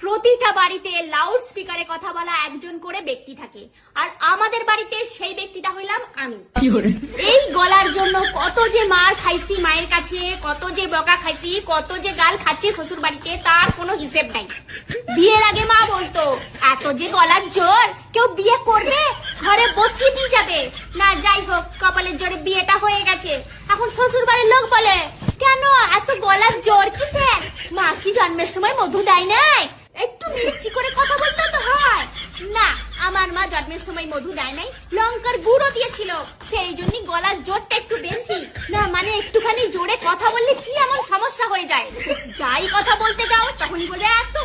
প্রতিটা বাড়িতে লাউড স্পিকারে কথা বলা একজন করে ব্যক্তি থাকে, আর আমাদের বাড়িতে সেই ব্যক্তিটা হইলাম আমি। এই গলার জন্য কত যে মার খাইছি মায়ের কাছে, কত যে বকা খাইছি, কত যে গাল খাচ্ছি শ্বশুর বাড়িতে, তার কোনো হিসেব নাই। বিয়ের আগে মা বলতো এত যে গলার জোর, কেউ বিয়ে করবে ঘরে বসিয়ে দিয়ে যাবে না। যাই হোক, কপালের জোরে বিয়েটা হয়ে গেছে। এখন শ্বশুর বাড়ির লোক বলে কেন এত গলার জোর কিসের? মা কি জন্মের সময় মধু দেয় নাই? একটু মিষ্টি করে কথা বলতে তো হয় না। আমার মা জন্মের সময় মধু দেয় নাই, লঙ্কার গুঁড়ো দিয়েছিল, সেই জন্য গলার জোরটা একটু বেশি। না মানে একটুখানি জোরে কথা বললে কি এমন সমস্যা হয়ে যায়? যাই কথা বলতে যাও তখনই বলে এত